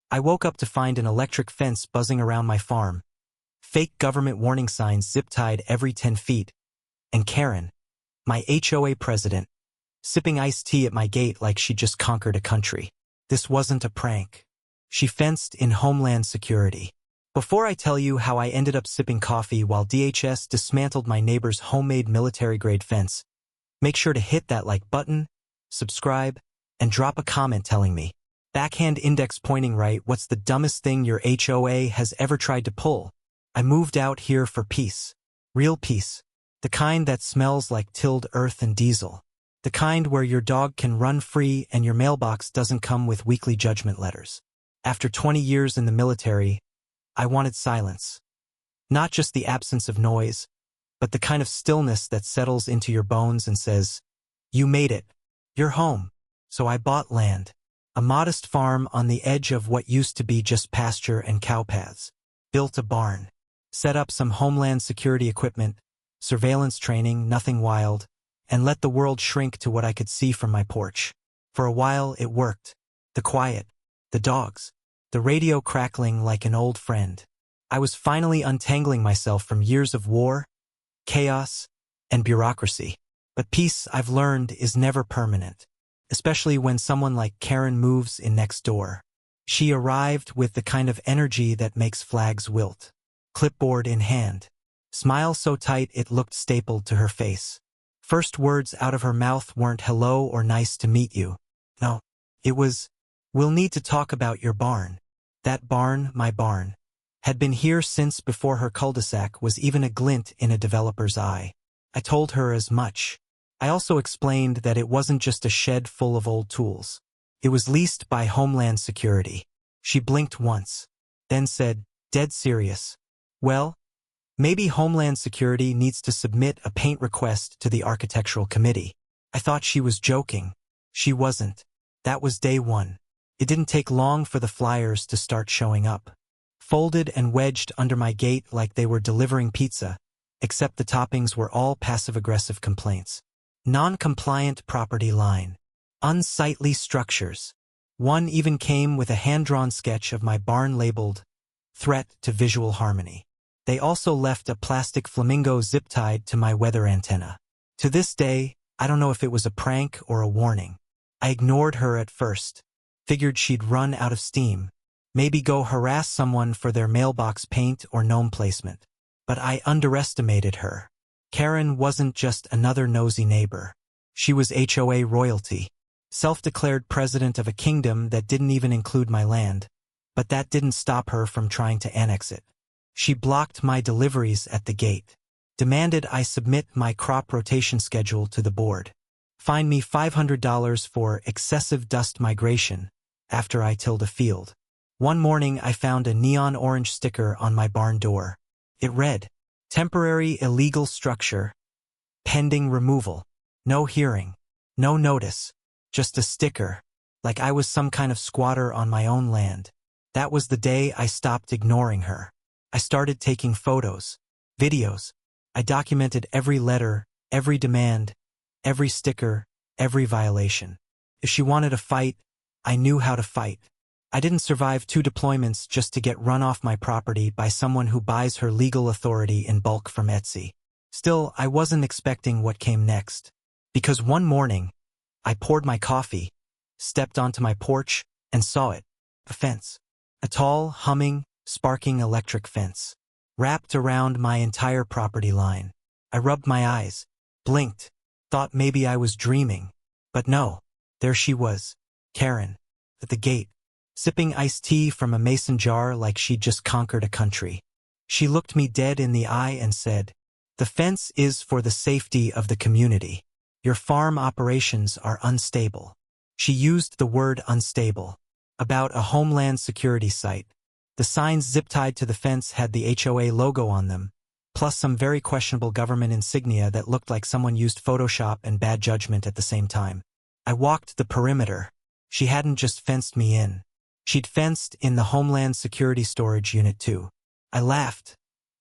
I woke up to find an electric fence buzzing around my farm, fake government warning signs zip-tied every 10 feet, and Karen, my HOA president, sipping iced tea at my gate like she just conquered a country. This wasn't a prank. She fenced in Homeland Security. Before I tell you how I ended up sipping coffee while DHS dismantled my neighbor's homemade military-grade fence, make sure to hit that like button, subscribe, and drop a comment telling me, backhand index pointing right, what's the dumbest thing your HOA has ever tried to pull? I moved out here for peace. Real peace. The kind that smells like tilled earth and diesel. The kind where your dog can run free and your mailbox doesn't come with weekly judgment letters. After 20 years in the military, I wanted silence. Not just the absence of noise, but the kind of stillness that settles into your bones and says, you made it. You're home. So I bought land. A modest farm on the edge of what used to be just pasture and cow paths. Built a barn. Set up some Homeland Security equipment, surveillance training, nothing wild, and let the world shrink to what I could see from my porch. For a while, it worked. The quiet, the dogs, the radio crackling like an old friend. I was finally untangling myself from years of war, chaos, and bureaucracy. But peace, I've learned, is never permanent, especially when someone like Karen moves in next door. She arrived with the kind of energy that makes flags wilt. Clipboard in hand. Smile so tight it looked stapled to her face. First words out of her mouth weren't hello or nice to meet you. No, it was, we'll need to talk about your barn. That barn, my barn, had been here since before her cul-de-sac was even a glint in a developer's eye. I told her as much. I also explained that it wasn't just a shed full of old tools. It was leased by Homeland Security. She blinked once, then said, dead serious. Well, maybe Homeland Security needs to submit a paint request to the Architectural Committee. I thought she was joking. She wasn't. That was day one. It didn't take long for the flyers to start showing up. Folded and wedged under my gate like they were delivering pizza, except the toppings were all passive-aggressive complaints. Non-compliant property line. Unsightly structures. One even came with a hand-drawn sketch of my barn labeled, threat to visual harmony. They also left a plastic flamingo zip-tied to my weather antenna. To this day, I don't know if it was a prank or a warning. I ignored her at first. Figured she'd run out of steam. Maybe go harass someone for their mailbox paint or gnome placement. But I underestimated her. Karen wasn't just another nosy neighbor. She was HOA royalty. Self-declared president of a kingdom that didn't even include my land. But that didn't stop her from trying to annex it. She blocked my deliveries at the gate. Demanded I submit my crop rotation schedule to the board. Fined me $500 for excessive dust migration after I tilled a field. One morning I found a neon orange sticker on my barn door. It read, temporary illegal structure, pending removal. No hearing, no notice, just a sticker, like I was some kind of squatter on my own land. That was the day I stopped ignoring her. I started taking photos, videos. I documented every letter, every demand, every sticker, every violation. If she wanted a fight, I knew how to fight. I didn't survive 2 deployments just to get run off my property by someone who buys her legal authority in bulk from Etsy. Still, I wasn't expecting what came next. Because one morning, I poured my coffee, stepped onto my porch, and saw it. A fence. A tall, humming, sparking electric fence. Wrapped around my entire property line. I rubbed my eyes, blinked, thought maybe I was dreaming. But no, there she was, Karen, at the gate, sipping iced tea from a mason jar like she'd just conquered a country. She looked me dead in the eye and said, the fence is for the safety of the community. Your farm operations are unstable. She used the word unstable. About a Homeland Security site. The signs zip-tied to the fence had the HOA logo on them, plus some very questionable government insignia that looked like someone used Photoshop and bad judgment at the same time. I walked the perimeter. She hadn't just fenced me in. She'd fenced in the Homeland Security storage unit too. I laughed,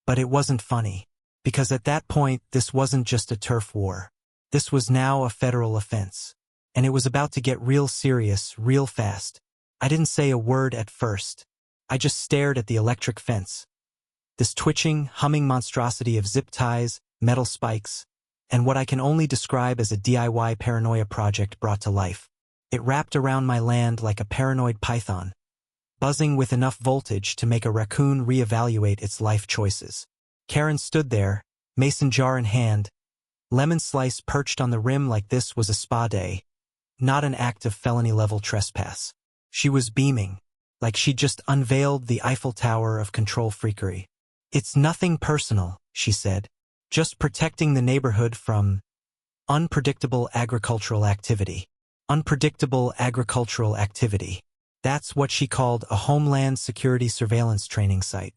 but it wasn't funny, because at that point this wasn't just a turf war. This was now a federal offense, and it was about to get real serious real fast. I didn't say a word at first. I just stared at the electric fence. This twitching, humming monstrosity of zip ties, metal spikes, and what I can only describe as a DIY paranoia project brought to life. It wrapped around my land like a paranoid python, buzzing with enough voltage to make a raccoon reevaluate its life choices. Karen stood there, mason jar in hand, lemon slice perched on the rim like this was a spa day, not an act of felony-level trespass. She was beaming, like she'd just unveiled the Eiffel Tower of control freakery. "It's nothing personal," she said. "Just protecting the neighborhood from unpredictable agricultural activity." Unpredictable agricultural activity. That's what she called a Homeland Security surveillance training site.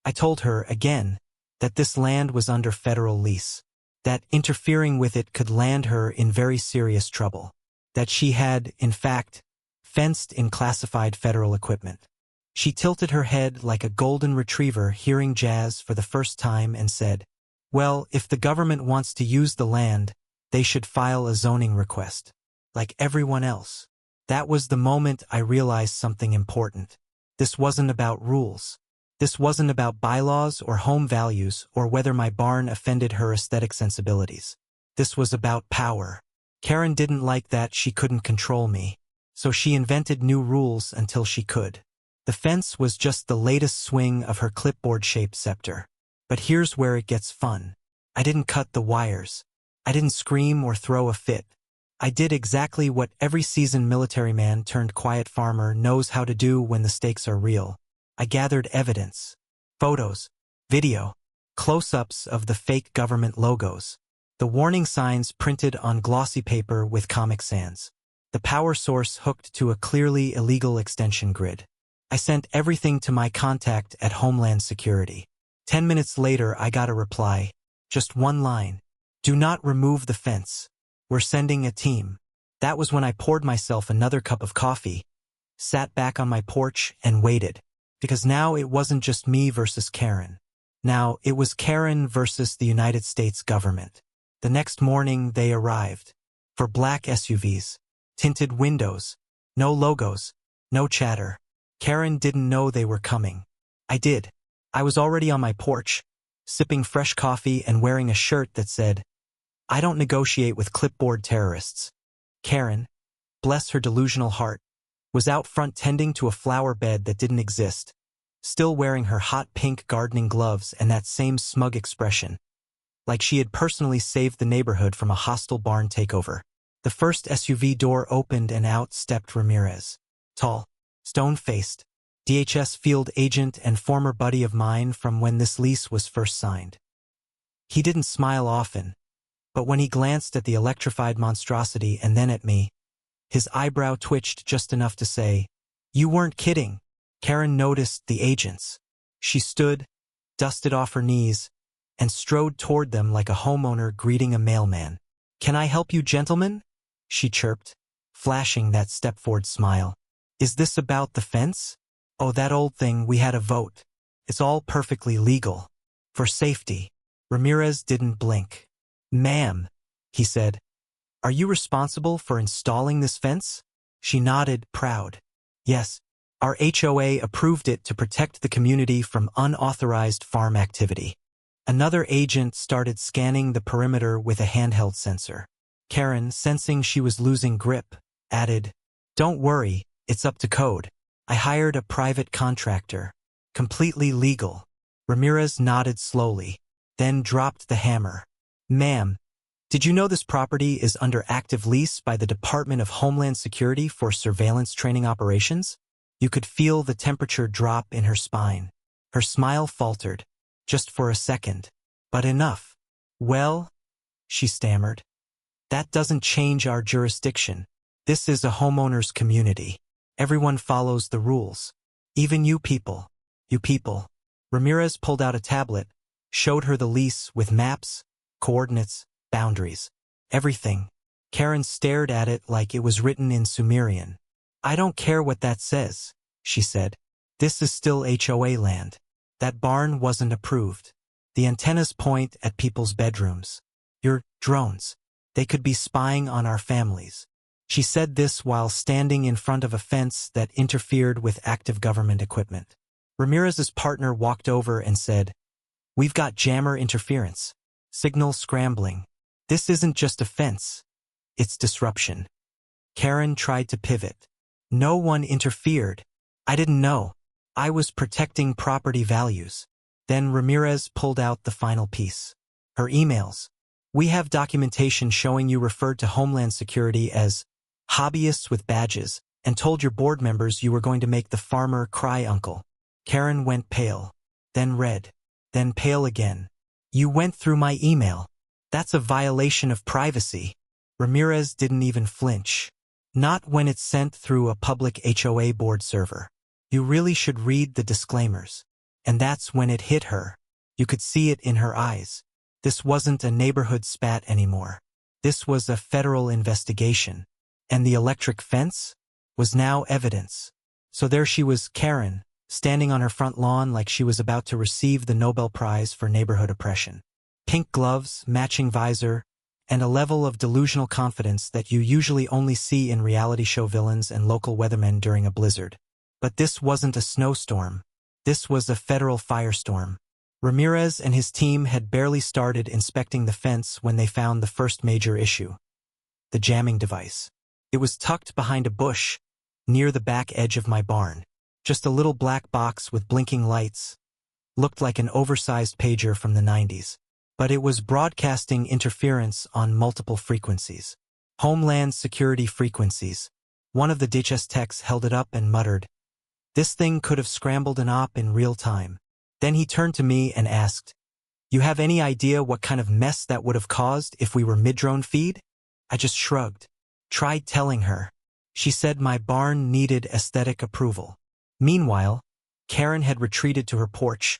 I told her, again, that this land was under federal lease, that interfering with it could land her in very serious trouble, that she had, in fact, fenced in classified federal equipment. She tilted her head like a golden retriever hearing jazz for the first time and said, "Well, if the government wants to use the land, they should file a zoning request. Like everyone else." That was the moment I realized something important. This wasn't about rules. This wasn't about bylaws or home values or whether my barn offended her aesthetic sensibilities. This was about power. Karen didn't like that she couldn't control me, so she invented new rules until she could. The fence was just the latest swing of her clipboard-shaped scepter. But here's where it gets fun. I didn't cut the wires. I didn't scream or throw a fit. I did exactly what every seasoned military man turned quiet farmer knows how to do when the stakes are real. I gathered evidence. Photos, video, close-ups of the fake government logos, the warning signs printed on glossy paper with Comic Sans, the power source hooked to a clearly illegal extension grid. I sent everything to my contact at Homeland Security. 10 minutes later, I got a reply. Just one line. "Do not remove the fence. We're sending a team." That was when I poured myself another cup of coffee, sat back on my porch, and waited. Because now it wasn't just me versus Karen. Now it was Karen versus the United States government. The next morning they arrived. For black SUVs, tinted windows, no logos, no chatter. Karen didn't know they were coming. I did. I was already on my porch, sipping fresh coffee and wearing a shirt that said, "I don't negotiate with clipboard terrorists." Karen, bless her delusional heart, was out front tending to a flower bed that didn't exist, still wearing her hot pink gardening gloves and that same smug expression, like she had personally saved the neighborhood from a hostile barn takeover. The first SUV door opened and out stepped Ramirez. Tall, stone-faced, DHS field agent and former buddy of mine from when this lease was first signed. He didn't smile often, but when he glanced at the electrified monstrosity and then at me, his eyebrow twitched just enough to say, "You weren't kidding." Karen noticed the agents. She stood, dusted off her knees, and strode toward them like a homeowner greeting a mailman. "Can I help you, gentlemen?" she chirped, flashing that Stepford smile. "Is this about the fence?" "Oh, that old thing, we had a vote. It's all perfectly legal. For safety." Ramirez didn't blink. "Ma'am," he said, "are you responsible for installing this fence?" She nodded, proud. "Yes, our HOA approved it to protect the community from unauthorized farm activity." Another agent started scanning the perimeter with a handheld sensor. Karen, sensing she was losing grip, added, "Don't worry, it's up to code. I hired a private contractor. Completely legal." Ramirez nodded slowly, then dropped the hammer. "Ma'am, did you know this property is under active lease by the Department of Homeland Security for surveillance training operations?" You could feel the temperature drop in her spine. Her smile faltered, just for a second. "But enough." "Well," she stammered, "that doesn't change our jurisdiction. This is a homeowner's community. Everyone follows the rules. Even you people. You people." Ramirez pulled out a tablet, showed her the lease with maps, coordinates, boundaries. Everything. Karen stared at it like it was written in Sumerian. "I don't care what that says," she said. "This is still HOA land. That barn wasn't approved. The antennas point at people's bedrooms. Your drones. They could be spying on our families. She said this while standing in front of a fence that interfered with active government equipment. Ramirez's partner walked over and said, "We've got jammer interference. Signal scrambling. This isn't just a fence. It's disruption." Karen tried to pivot. "No one interfered. I didn't know. I was protecting property values." Then Ramirez pulled out the final piece. Her emails. "We have documentation showing you referred to Homeland Security as hobbyists with badges and told your board members you were going to make the farmer cry uncle." Karen went pale, then red, then pale again. "You went through my email. That's a violation of privacy." Ramirez didn't even flinch. "Not when it's sent through a public HOA board server. You really should read the disclaimers." And that's when it hit her. You could see it in her eyes. This wasn't a neighborhood spat anymore. This was a federal investigation. And the electric fence was now evidence. So there she was, Karen, standing on her front lawn like she was about to receive the Nobel Prize for neighborhood oppression. Pink gloves, matching visor, and a level of delusional confidence that you usually only see in reality show villains and local weathermen during a blizzard. But this wasn't a snowstorm. This was a federal firestorm. Ramirez and his team had barely started inspecting the fence when they found the first major issue: the jamming device. It was tucked behind a bush, near the back edge of my barn. Just a little black box with blinking lights. Looked like an oversized pager from the 90s. But it was broadcasting interference on multiple frequencies. Homeland Security frequencies. One of the DHS techs held it up and muttered, "This thing could have scrambled an op in real time." Then he turned to me and asked, "You have any idea what kind of mess that would have caused if we were mid-drone feed?" I just shrugged. Tried telling her. She said my barn needed aesthetic approval. Meanwhile, Karen had retreated to her porch,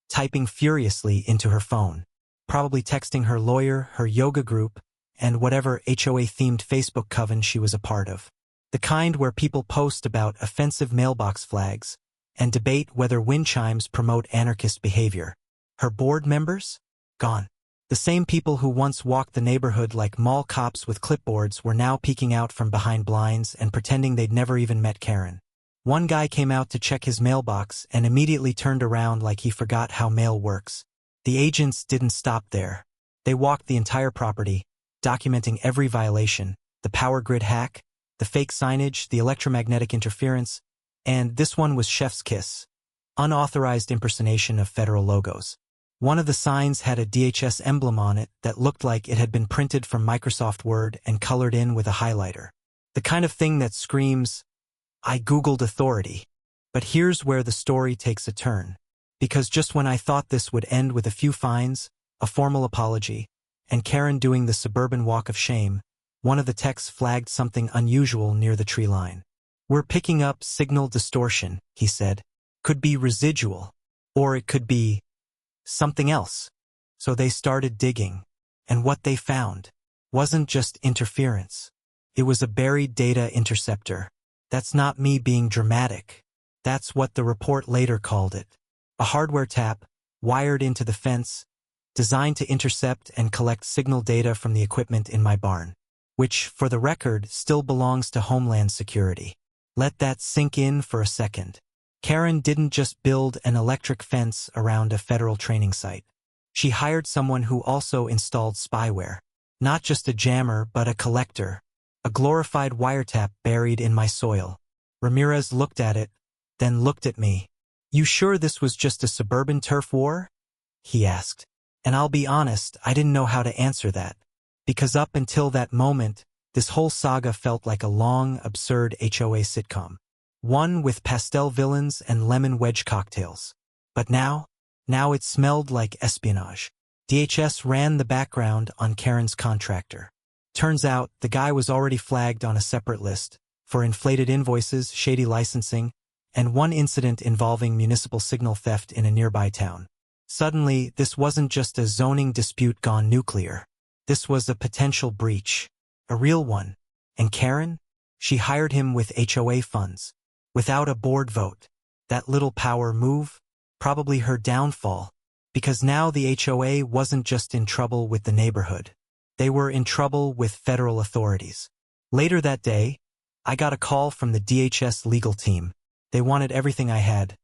typing furiously into her phone, probably texting her lawyer, her yoga group, and whatever HOA-themed Facebook coven she was a part of. The kind where people post about offensive mailbox flags and debate whether wind chimes promote anarchist behavior. Her board members? Gone. The same people who once walked the neighborhood like mall cops with clipboards were now peeking out from behind blinds and pretending they'd never even met Karen. One guy came out to check his mailbox and immediately turned around like he forgot how mail works. The agents didn't stop there. They walked the entire property, documenting every violation: the power grid hack, the fake signage, the electromagnetic interference, and this one was chef's kiss: unauthorized impersonation of federal logos. One of the signs had a DHS emblem on it that looked like it had been printed from Microsoft Word and colored in with a highlighter. The kind of thing that screams, "I Googled authority." But here's where the story takes a turn. Because just when I thought this would end with a few fines, a formal apology, and Karen doing the suburban walk of shame, one of the techs flagged something unusual near the tree line. "We're picking up signal distortion," he said. "Could be residual, or it could be something else." So they started digging, and what they found wasn't just interference. It was a buried data interceptor. That's not me being dramatic. That's what the report later called it. A hardware tap, wired into the fence, designed to intercept and collect signal data from the equipment in my barn, which, for the record, still belongs to Homeland Security. Let that sink in for a second. Karen didn't just build an electric fence around a federal training site. She hired someone who also installed spyware. Not just a jammer, but a collector. A glorified wiretap buried in my soil. Ramirez looked at it, then looked at me. "You sure this was just a suburban turf war?" he asked. And I'll be honest, I didn't know how to answer that. Because up until that moment, this whole saga felt like a long, absurd HOA sitcom. One with pastel villains and lemon wedge cocktails. But now it smelled like espionage. DHS ran the background on Karen's contractor. Turns out, the guy was already flagged on a separate list for inflated invoices, shady licensing, and one incident involving municipal signal theft in a nearby town. Suddenly, this wasn't just a zoning dispute gone nuclear. This was a potential breach. A real one. And Karen? She hired him with HOA funds. Without a board vote. That little power move? Probably her downfall. Because now the HOA wasn't just in trouble with the neighborhood. They were in trouble with federal authorities. Later that day, I got a call from the DHS legal team. They wanted everything I had.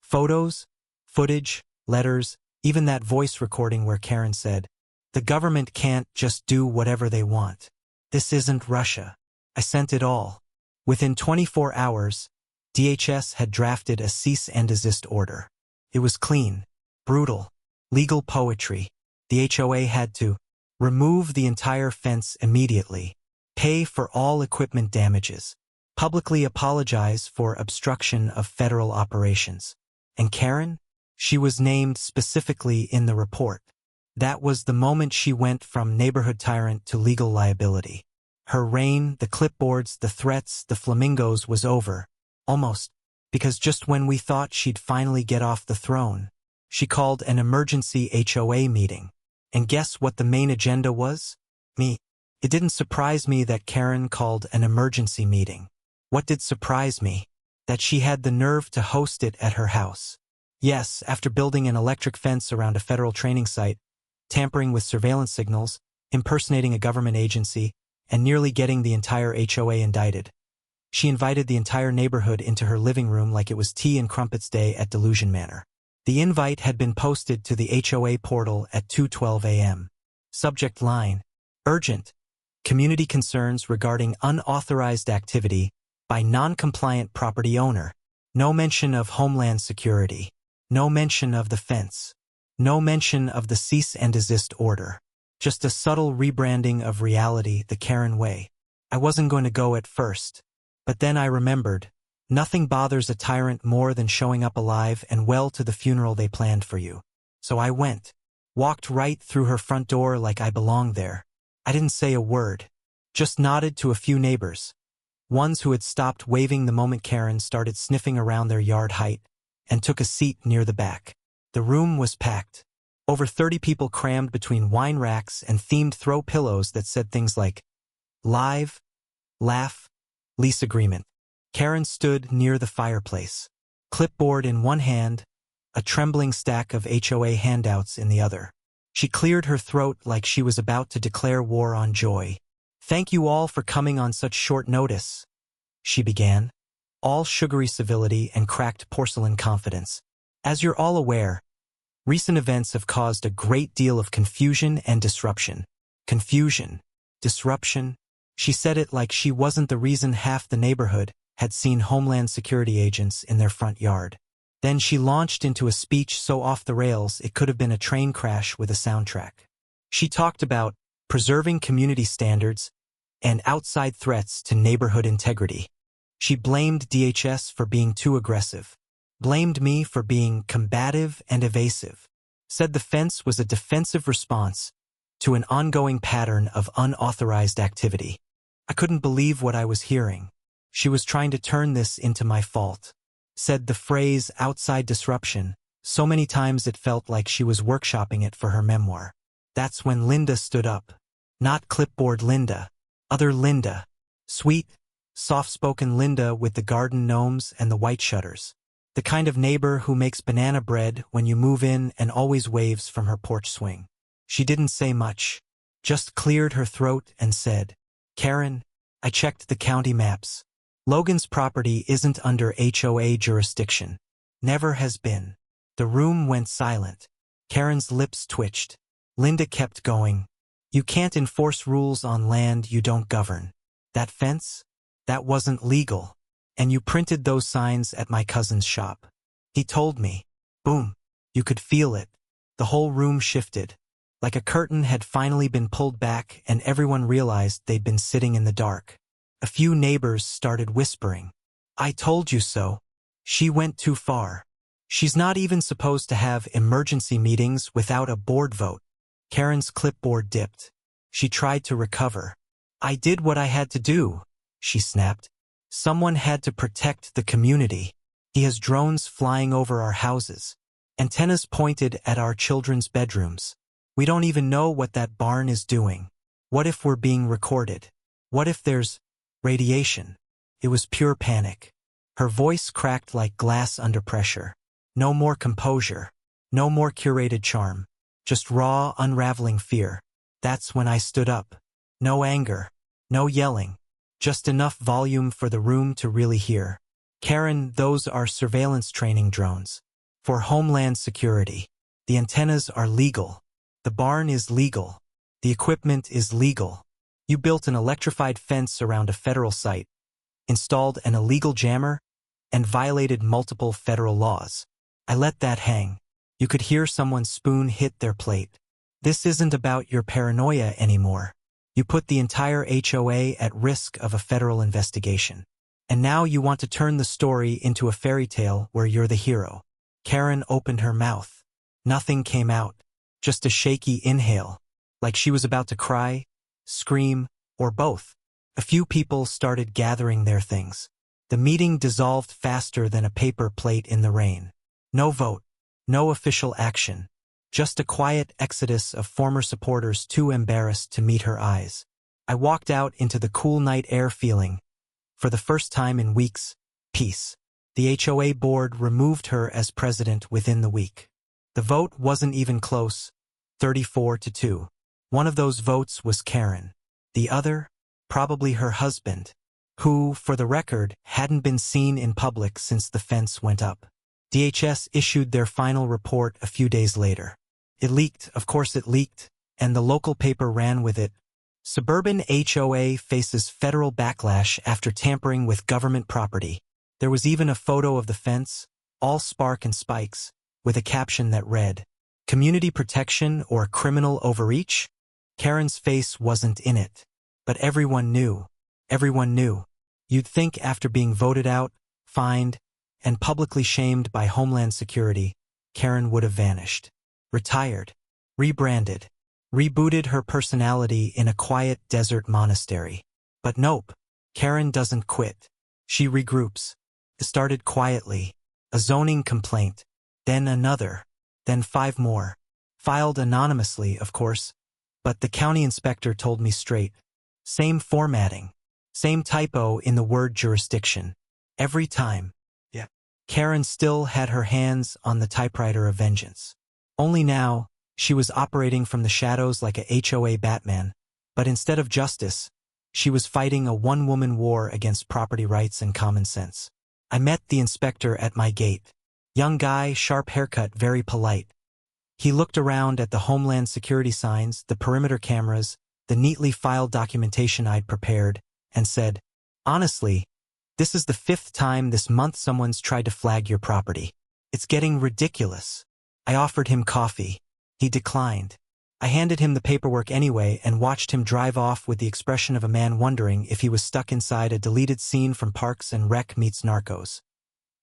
Photos, footage, letters, even that voice recording where Karen said, "The government can't just do whatever they want. This isn't Russia." I sent it all. Within 24 hours, DHS had drafted a cease and desist order. It was clean, brutal, legal poetry. The HOA had to remove the entire fence immediately, pay for all equipment damages, publicly apologize for obstruction of federal operations. And Karen? She was named specifically in the report. That was the moment she went from neighborhood tyrant to legal liability. Her reign, the clipboards, the threats, the flamingos was over. Almost. Because just when we thought she'd finally get off the throne, she called an emergency HOA meeting. And guess what the main agenda was? Me. It didn't surprise me that Karen called an emergency meeting. What did surprise me? That she had the nerve to host it at her house. Yes, after building an electric fence around a federal training site, tampering with surveillance signals, impersonating a government agency, and nearly getting the entire HOA indicted. She invited the entire neighborhood into her living room like it was tea and crumpets day at Delusion Manor. The invite had been posted to the HOA portal at 2:12 a.m. Subject line: Urgent. Community concerns regarding unauthorized activity by non-compliant property owner. No mention of Homeland Security. No mention of the fence. No mention of the cease and desist order. Just a subtle rebranding of reality the Karen way. I wasn't going to go at first. But then I remembered, nothing bothers a tyrant more than showing up alive and well to the funeral they planned for you. So I went. Walked right through her front door like I belonged there. I didn't say a word. Just nodded to a few neighbors. Ones who had stopped waving the moment Karen started sniffing around their yard height, and took a seat near the back. The room was packed. Over 30 people crammed between wine racks and themed throw pillows that said things like, "Live, laugh, lease agreement." Karen stood near the fireplace, clipboard in one hand, a trembling stack of HOA handouts in the other. She cleared her throat like she was about to declare war on joy. "Thank you all for coming on such short notice," she began, all sugary civility and cracked porcelain confidence. "As you're all aware, recent events have caused a great deal of confusion and disruption." Confusion, disruption. She said it like she wasn't the reason half the neighborhood had seen Homeland Security agents in their front yard. Then she launched into a speech so off the rails it could have been a train crash with a soundtrack. She talked about preserving community standards and outside threats to neighborhood integrity. She blamed DHS for being too aggressive, blamed me for being combative and evasive, said the fence was a defensive response to an ongoing pattern of unauthorized activity. I couldn't believe what I was hearing. She was trying to turn this into my fault. Said the phrase outside disruption so many times it felt like she was workshopping it for her memoir. That's when Linda stood up. Not clipboard Linda. Other Linda. Sweet, soft-spoken Linda with the garden gnomes and the white shutters. The kind of neighbor who makes banana bread when you move in and always waves from her porch swing. She didn't say much, just cleared her throat and said, "Karen, I checked the county maps. Logan's property isn't under HOA jurisdiction. Never has been." The room went silent. Karen's lips twitched. Linda kept going. "You can't enforce rules on land you don't govern. That fence? That wasn't legal. And you printed those signs at my cousin's shop. He told me." Boom. You could feel it. The whole room shifted. Like a curtain had finally been pulled back and everyone realized they'd been sitting in the dark. A few neighbors started whispering. "I told you so. She went too far. She's not even supposed to have emergency meetings without a board vote." Karen's clipboard dipped. She tried to recover. "I did what I had to do," she snapped. "Someone had to protect the community. He has drones flying over our houses. Antennas pointed at our children's bedrooms. We don't even know what that barn is doing. What if we're being recorded? What if there's radiation?" It was pure panic. Her voice cracked like glass under pressure. No more composure. No more curated charm. Just raw, unraveling fear. That's when I stood up. No anger. No yelling. just enough volume for the room to really hear. Karen, those are surveillance training drones. For Homeland Security. The antennas are legal. The barn is legal. The equipment is legal. You built an electrified fence around a federal site, installed an illegal jammer, and violated multiple federal laws. I let that hang. You could hear someone's spoon hit their plate. This isn't about your paranoia anymore. You put the entire HOA at risk of a federal investigation. And now you want to turn the story into a fairy tale where you're the hero. Karen opened her mouth. Nothing came out. Just a shaky inhale. Like she was about to cry, scream, or both. A few people started gathering their things. The meeting dissolved faster than a paper plate in the rain. No vote. No official action. Just a quiet exodus of former supporters too embarrassed to meet her eyes. I walked out into the cool night air feeling, for the first time in weeks, peace. The HOA board removed her as president within the week. The vote wasn't even close, 34-2. One of those votes was Karen. The other, probably her husband, who, for the record, hadn't been seen in public since the fence went up. DHS issued their final report a few days later. It leaked, of course it leaked, and the local paper ran with it. Suburban HOA faces federal backlash after tampering with government property. There was even a photo of the fence, all spark and spikes, with a caption that read, "Community protection or criminal overreach?" Karen's face wasn't in it. But everyone knew. Everyone knew. You'd think after being voted out, fined, and publicly shamed by Homeland Security, Karen would have vanished. Retired. Rebranded. Rebooted her personality in a quiet desert monastery. But nope. Karen doesn't quit. She regroups. It started quietly. A zoning complaint. Then another. Then 5 more. Filed anonymously, of course. But the county inspector told me straight. Same formatting. Same typo in the word jurisdiction. Every time. Yeah. Karen still had her hands on the typewriter of vengeance. Only now, she was operating from the shadows like a HOA Batman, but instead of justice, she was fighting a one-woman war against property rights and common sense. I met the inspector at my gate. Young guy, sharp haircut, very polite. He looked around at the Homeland Security signs, the perimeter cameras, the neatly filed documentation I'd prepared, and said, "Honestly, this is the 5th time this month someone's tried to flag your property. It's getting ridiculous." I offered him coffee. He declined. I handed him the paperwork anyway and watched him drive off with the expression of a man wondering if he was stuck inside a deleted scene from Parks and Rec meets Narcos.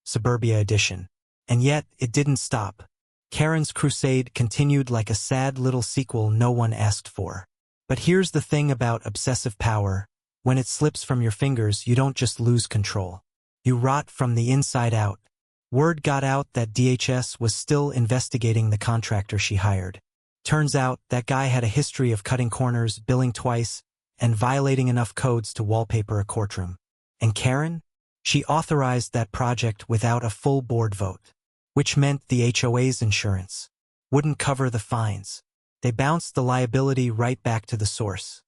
Suburbia edition. And yet, it didn't stop. Karen's crusade continued like a sad little sequel no one asked for. But here's the thing about obsessive power. When it slips from your fingers, you don't just lose control. You rot from the inside out. Word got out that DHS was still investigating the contractor she hired. Turns out that guy had a history of cutting corners, billing twice, and violating enough codes to wallpaper a courtroom. And Karen? She authorized that project without a full board vote, which meant the HOA's insurance wouldn't cover the fines. They bounced the liability right back to the source.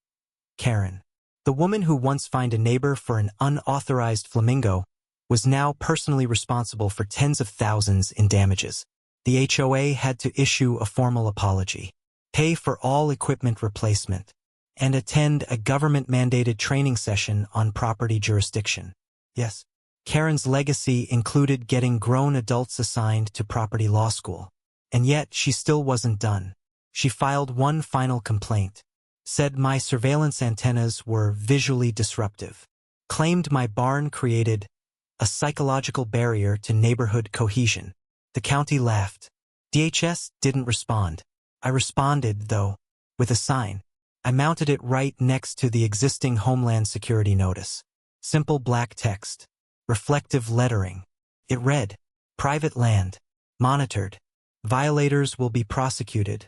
Karen, the woman who once fined a neighbor for an unauthorized flamingo, was now personally responsible for tens of thousands in damages. The HOA had to issue a formal apology, pay for all equipment replacement, and attend a government-mandated training session on property jurisdiction. Yes, Karen's legacy included getting grown adults assigned to property law school. And yet, she still wasn't done. She filed one final complaint, said my surveillance antennas were visually disruptive, claimed my barn created a psychological barrier to neighborhood cohesion. The county laughed. DHS didn't respond. I responded, though, with a sign. I mounted it right next to the existing Homeland Security notice. Simple black text. Reflective lettering. It read, "Private land. Monitored. Violators will be prosecuted."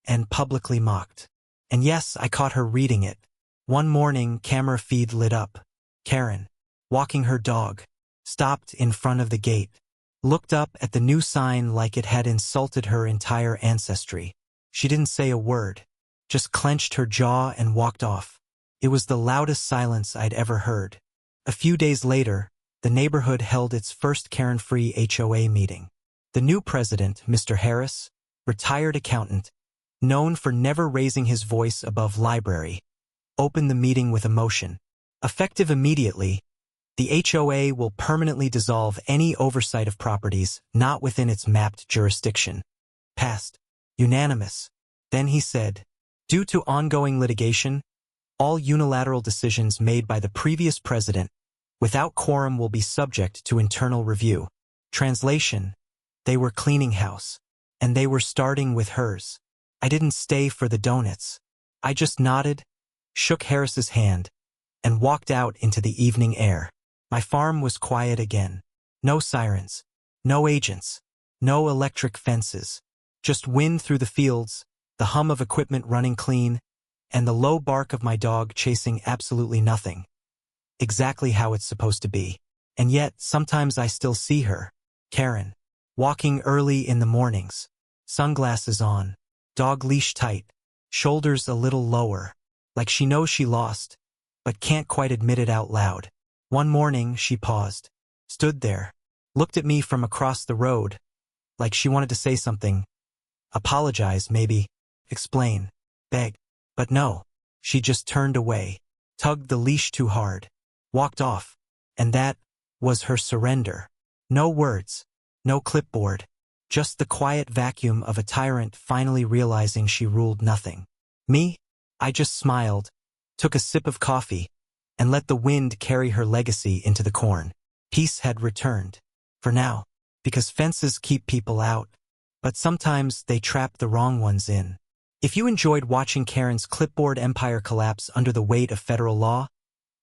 And publicly mocked. And yes, I caught her reading it. One morning, camera feed lit up. Karen, walking her dog, stopped in front of the gate, looked up at the new sign like it had insulted her entire ancestry. She didn't say a word, just clenched her jaw and walked off. It was the loudest silence I'd ever heard. A few days later, the neighborhood held its first Karen-free HOA meeting. The new president, Mr. Harris, retired accountant, known for never raising his voice above library, opened the meeting with emotion. Effective immediately, the HOA will permanently dissolve any oversight of properties not within its mapped jurisdiction. Passed. Unanimous. Then he said, due to ongoing litigation, all unilateral decisions made by the previous president without quorum will be subject to internal review. Translation: they were cleaning house, and they were starting with hers. I didn't stay for the donuts. I just nodded, shook Harris's hand, and walked out into the evening air. My farm was quiet again. No sirens, no agents, no electric fences. Just wind through the fields, the hum of equipment running clean, and the low bark of my dog chasing absolutely nothing. Exactly how it's supposed to be. And yet, sometimes I still see her, Karen, walking early in the mornings, sunglasses on, dog leash tight, shoulders a little lower, like she knows she lost, but can't quite admit it out loud. One morning, she paused, stood there, looked at me from across the road, like she wanted to say something. Apologize, maybe, explain, beg. But no, she just turned away, tugged the leash too hard, walked off, and that was her surrender. No words, no clipboard, just the quiet vacuum of a tyrant finally realizing she ruled nothing. Me? I just smiled, took a sip of coffee, and let the wind carry her legacy into the corn. Peace had returned. For now, because fences keep people out, but sometimes they trap the wrong ones in. If you enjoyed watching Karen's clipboard empire collapse under the weight of federal law,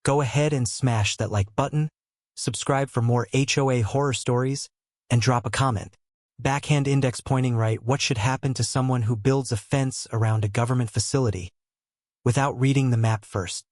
go ahead and smash that like button, subscribe for more HOA horror stories, and drop a comment. Backhand index pointing right: what should happen to someone who builds a fence around a government facility without reading the map first?